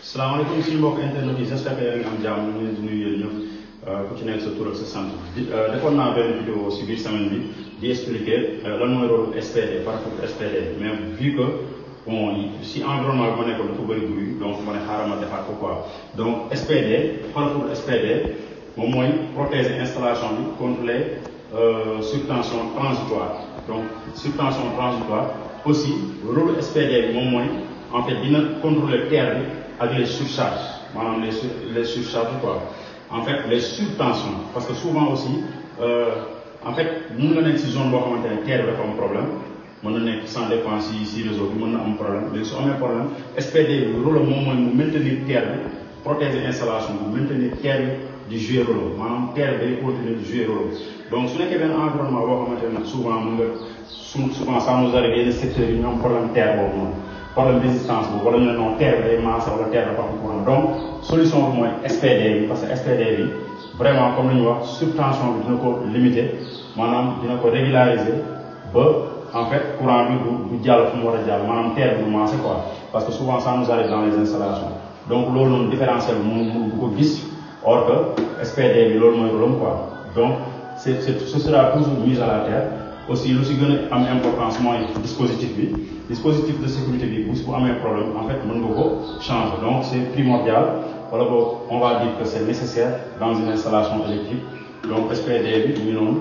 salaamaaleykum suñu mbokk internet yi j'espère que yaa ngi am jàmm ñu ngi leen di nuyu yéen ñëpp ku ci nekk sa tur ak sa sant defoon naa benn vidéo si biir semaine bi di expliquer lan mooy rôle SPD par rapport SPD mais vu que bon si environnement bi ma nekkoon dafa bëri bruit donc ma ne xaaral ma defaat ko quoi donc SPD par rapport SPD moom mooy protéger installation bi contre les subtensions transitoires donc subtention transitoire aussi rôle SPD bi moom mooy en fait dina contrôler terre bi avec les surcharges maanaam les surcharges quoi en fait les subtensions parce que souvent aussi en fait mën nga nekk si zone boo xamante ne terre bi dafa am problème mën na nekk sans dépend si réseau bi mën na am problème léegi su amee problème SPD bi rôle moom mooy mu maintenir terre bi protéger installation bi maintenir terre bi di jouer rôle maanaam terre bi day continuer di jouer rôle donc su nekkee benn environnement boo xamante ne souvent mën nga souvent ça nous arrive yenn secteurs yi ñu am problème terre boobu noonu problème résistance boobu wala ñu ne non terre bi day maase wala terre dafa am courant donc solution bi mooy SPD bi parce que SPD bi vraiment comme li ñu wax subtention bi dina ko limiter maanaam dina ko régulariser ba en fait courant bi du jàll fu mu war a jàll maanaam terre bi du maase quoi parce que souvent ça nous arrive dans les installations donc loolu noonu différentiel bi mu du ko gis or que SPD bi loolu mooy rôle quoi donc ce sera toujours mis à la terre aussi lu si gën a am importance mooy dispositif de sécurité bi bu amee problème en fait mën nga ko changer donc c'est primordial wala boog on va dire que c'est nécessaire dans une installation électrique donc SPD bi ñu noonu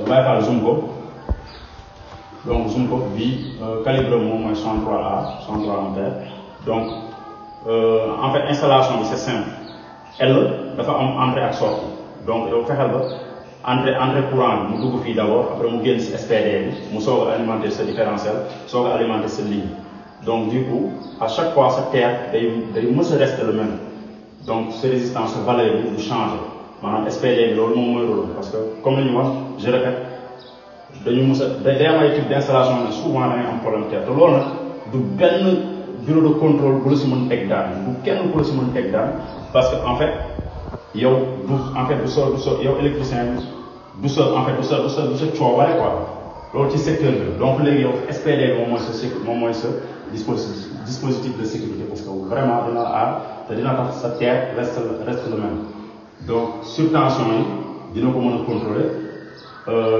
bàyyi xaal zoom ko donc zoom ko bi calibre moom mooy 63A 63 ampères donc en fait installation bi c'est simple L dafa am entrée ak sortie donc yow fexeel ba entrée courant bi mu dugg fii d'abord après mu génn si SPD bi mu soog a alimenter sa différentiel soog a alimenter sa ligne donc du coup à chaque fois sa terre day mës a rester le même donc sa résistance sa valeur bi du changer maanaam SPD bi loolu moom mooy rôle parce que comme li ñu wax je répète dañu mës a day am ay type d'installation bi souvent da ngay am problème terre te loolu nag du benn bureau de contrôle bu la si mën teg daan du kenn ku la si mën teg daan parce que en fait yow du sa yow électricien bi du sa coobare quoi loolu ci secteur bi donc léegi yow SPD bi moom mooy sa dispositif de sécurité parce que vraiment dina la aar te dina tax sa terre reste le même donc subtension yi dina ko mën a contrôler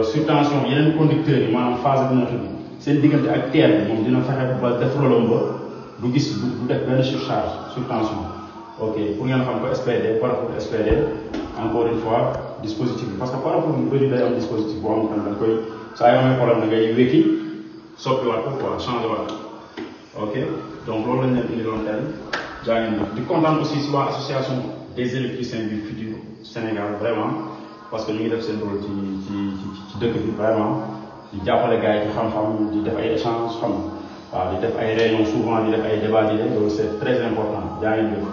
subtension yeneen conducteurs yi maanaam phase bi bi seen diggante ak terre bi moom dina fexe ba def rôlam ba du gis du def benn surcharge subtension ok pour ngeen xam ko SPD par rapport SPD encore une fois dispositif bi parce que par rapport yu bëri day am dispositif boo xam ne da nga koy saa yoo amee problème da ngay wékki soppiwaat ko quoi changé waat ok donc loolu lañ leen indiloon tey jaa ngeen di kontaan aussi si waa association des électriciens du futur Sénégal vraiment parce que ñu ngi def seen rôle ci dëkk bi vraiment di jàppale gars yi ci xam-xam di def ay échange xam waaw di def ay réunions souvent di def ay débats loolu c'est très important jaa ngeen